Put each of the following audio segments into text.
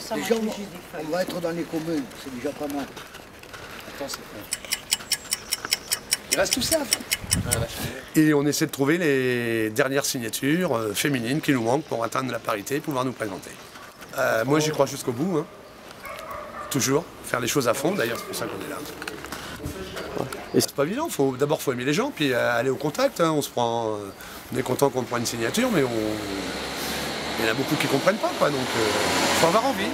ça, moi, Déjà, je fais juste des feuilles. on va être dans les communes, c'est déjà pas mal. Attends, c'est Il reste tout ça. Et on essaie de trouver les dernières signatures féminines qui nous manquent pour atteindre la parité et pouvoir nous présenter. Moi, j'y crois jusqu'au bout. Hein. Toujours. Faire les choses à fond. D'ailleurs, c'est pour ça qu'on est là. Et c'est pas évident. D'abord, il faut aimer les gens, puis aller au contact. Hein. On est content qu'on prenne une signature, mais il y en a beaucoup qui ne comprennent pas. Quoi. Donc, il faut avoir envie.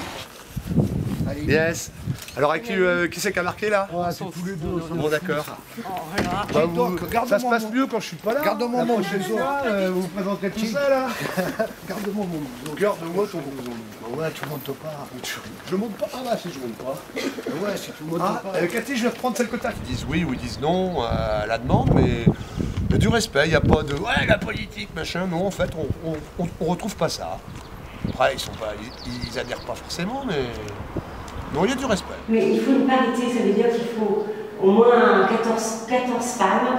Allez. Yes. Alors, avec qui c'est qui a marqué là? c'est tous les deux. Bon, d'accord. Bah, Ça se passe mieux quand je suis pas là. Garde-moi mon blouson. Vous vous présenterez tout ça là. Garde-moi mon blouson. Garde-moi ton blouson. Ouais, tu montes pas. Je monte pas. Ah bah si je monte pas. Ouais, si tu montes Ah, pas. Cathy, je vais reprendre celle que t'as. Ils disent oui ou ils disent non à la demande, mais il y a du respect. Il n'y a pas de ouais la politique machin. Non, en fait, on retrouve pas ça. Après, ils adhèrent pas forcément, mais non, il y a du respect. Mais il faut une parité, ça veut dire qu'il faut au moins 14 femmes.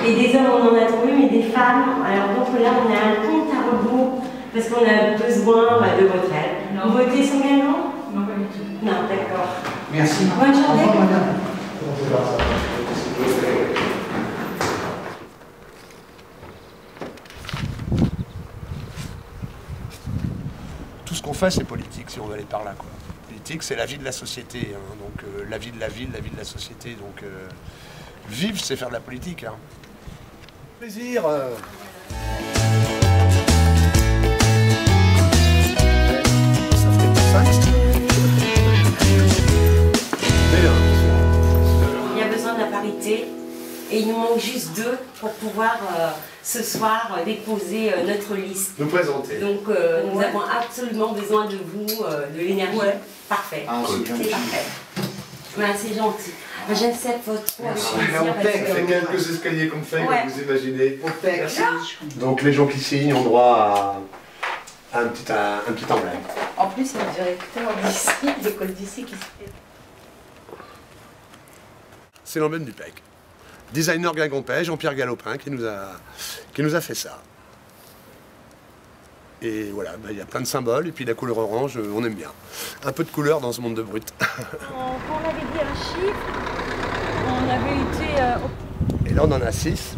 Et des hommes, on en a trouvé, mais des femmes. Alors donc là, on a un compte à rebours parce qu'on a besoin de votre aide. Vous votez sans gagnant? Non, pas du tout. Non, d'accord. Merci. Bonne journée. Au revoir, madame. Tout ce qu'on fait, c'est politique, si on veut aller par là, quoi. Politique, c'est la vie de la société, hein. Donc la vie de la ville, la vie de la société. Donc vivre, c'est faire de la politique. Hein. Plaisir. Ça fait 5. Il y a besoin de la parité et il nous manque juste 2 pour pouvoir ce soir déposer notre liste. Nous présenter. Donc nous avons absolument besoin de vous, de l'énergie. Ouais. Parfait. Ah, c'est gentil. C'est parfait. C'est gentil. J'accepte votre C'est quelques escaliers qu'on fait, Ouais. comme vous imaginez. Merci. Donc les gens qui signent ont droit à un petit emblème. En plus, c'est le directeur d'ici, de l'école d'ici qui se fait. C'est l'emblème du PEC. Designer Guingampais, Jean-Pierre Galopin, qui nous a fait ça. Et voilà, il y a plein de symboles, et puis la couleur orange, on aime bien. Un peu de couleur dans ce monde de brut. Quand on avait dit un chiffre, on avait été... Et là, on en a 6.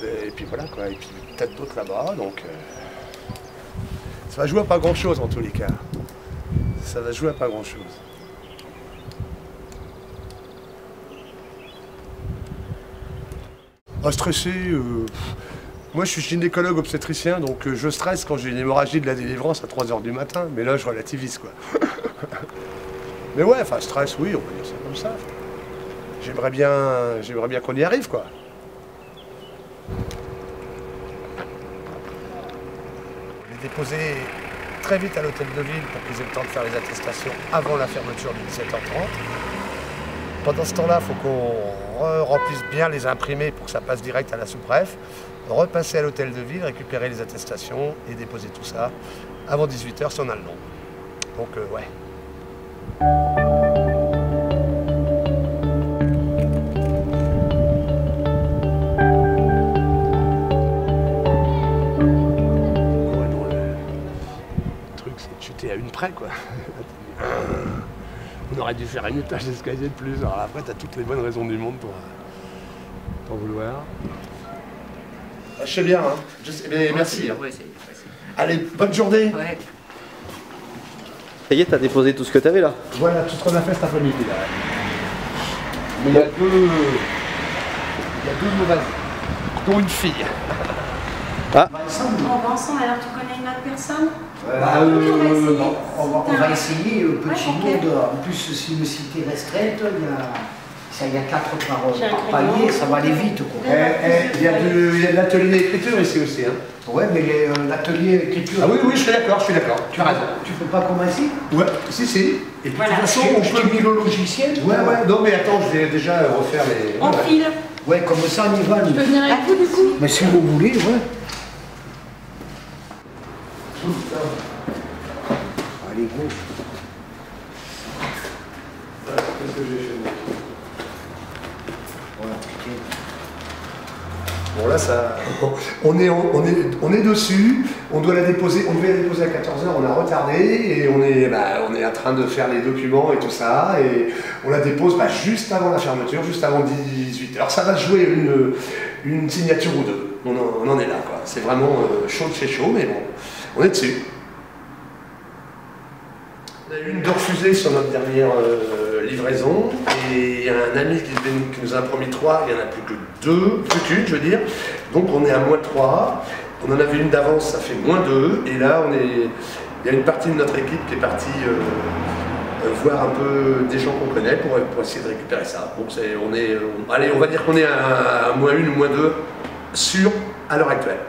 Et puis voilà, quoi. Et puis peut-être d'autres là-bas, donc... ça va jouer à pas grand-chose, en tous les cas. Ça va jouer à pas grand-chose. Ah, stressé, moi je suis gynécologue obstétricien, donc je stresse quand j'ai une hémorragie de la délivrance à 3 h du matin, mais là je relativise quoi. Mais ouais, enfin stress, oui, on peut dire ça comme ça. J'aimerais bien qu'on y arrive quoi. Je l'ai déposé très vite à l'hôtel de ville pour qu'ils aient le temps de faire les attestations avant la fermeture de 17h30. Pendant ce temps-là, il faut qu'on remplisse bien les imprimés pour que ça passe direct à la sous-préf, repasser à l'hôtel de ville, récupérer les attestations et déposer tout ça avant 18h si on a le nom. Donc ouais. Ouais, non, le truc c'est de chuter à une près quoi. On aurait dû faire un étage d'escalier de plus. Alors après, tu as toutes les bonnes raisons du monde pour vouloir. Ah, je sais bien, hein. Merci. Hein. Ouais, Allez, bonne journée. ouais. Ça y est, t'as déposé tout ce que t'avais là. Voilà tout ce qu'on a fait cet après-midi. Là. Mais il y a deux mauvaises, dont une fille. Ah, On va ensemble, alors tu connais une autre personne? Non, on va essayer, petit monde. En plus, si une cité restreinte, il y a 4 par palier, ça va aller vite. Quoi. Il y a de l'atelier d'écriture ici aussi. Hein. Ouais, mais l'atelier écriture. Ah oui, je suis d'accord. Tu as raison. Tu peux pas commencer? Ouais, si. Et puis Voilà. de toute façon, on peut mis le logiciel. Ouais. Non, mais attends, je vais déjà refaire les. On file. Ouais, comme ça, on y va. Je peux venir avec vous du coup? Mais si vous voulez, ouais. Allez, go. Qu'est-ce que j'ai fait? Bon là ça, on est dessus, On devait la déposer à 14 h, on a retardé et on est en train de faire les documents et tout ça. Et on la dépose juste avant la fermeture, juste avant 18 h. Ça va jouer une signature ou deux. On en est là, quoi. C'est vraiment chaud de chez chaud, mais bon, on est dessus. On a eu une de refusée sur notre dernière livraison et il y a un ami qui nous a promis 3, il n'y en a plus que 2, plus qu'une je veux dire. Donc on est à moins 3, on en avait une d'avance, ça fait moins 2 et là il y a une partie de notre équipe qui est partie voir un peu des gens qu'on connaît pour essayer de récupérer ça. Donc allez, on va dire qu'on est à moins 1 ou moins 2 sûr à l'heure actuelle.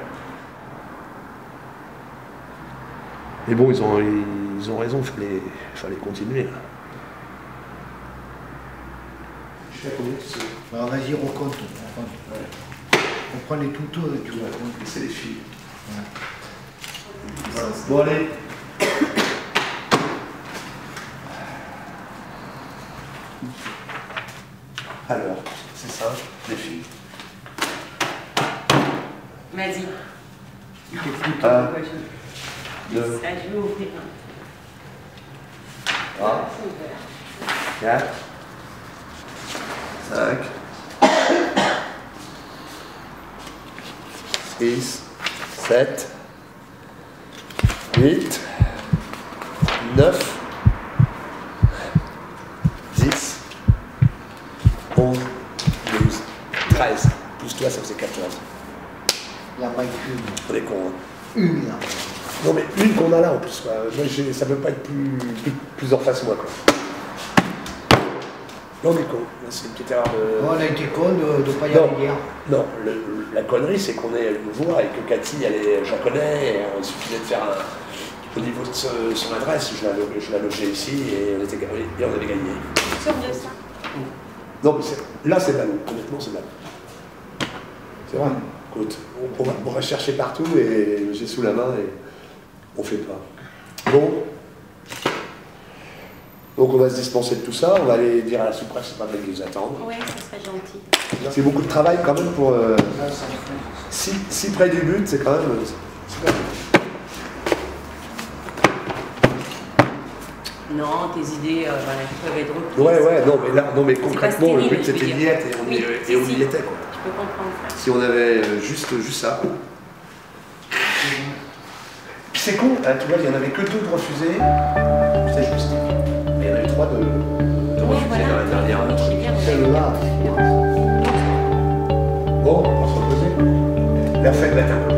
Mais bon, ils ont raison, il fallait continuer. Là. Je sais combien tu sais. Alors vas-y, on compte. Ouais. On prend les tutos et tu vois. C'est les filles. Ouais. Voilà. Bon, allez. Alors, c'est ça, les filles. Vas-y. 1, 2, Ça joue au fait. 3, 4, 5, 6, 7, 8, 9, 10, 11, 12, 13. Plus toi, ça faisait 14. Il y a pas une. On est con, hein. Une là. Non mais une qu'on a là en plus, quoi. Moi, ça ne peut pas être plus en face moi, quoi. Là on est con, c'est une petite erreur de... On a été con de ne pas y Non. aller hier. Non, la connerie c'est qu'on est une voix et que Cathy, je la connais, et il suffisait de faire au niveau de son adresse, je la logeais ici et on avait gagné. Sur de ça. Non mais là c'est ballon, honnêtement c'est ballon. C'est vrai. Écoute, on va chercher partout et j'ai sous la main et on fait pas. Bon. Donc on va se dispenser de tout ça, on va aller dire à la sous-presse, c'est pas mal qu'ils nous attendent. Oui, ça serait gentil. C'est beaucoup de travail quand même pour... si près du but, c'est quand même... super. Non, tes idées peuvent être reprises. Ouais, non mais concrètement, le but c'était d'y être et on y était, quoi. Je peux comprendre ça. Si on avait juste ça. Puis c'est con, hein, tu vois, il n'y en avait que 2 de refusés, c'est juste. Mais il y en avait 3 de refusés dans la dernière. Celle-là. Bon, on va se reposer. La fête va être un peu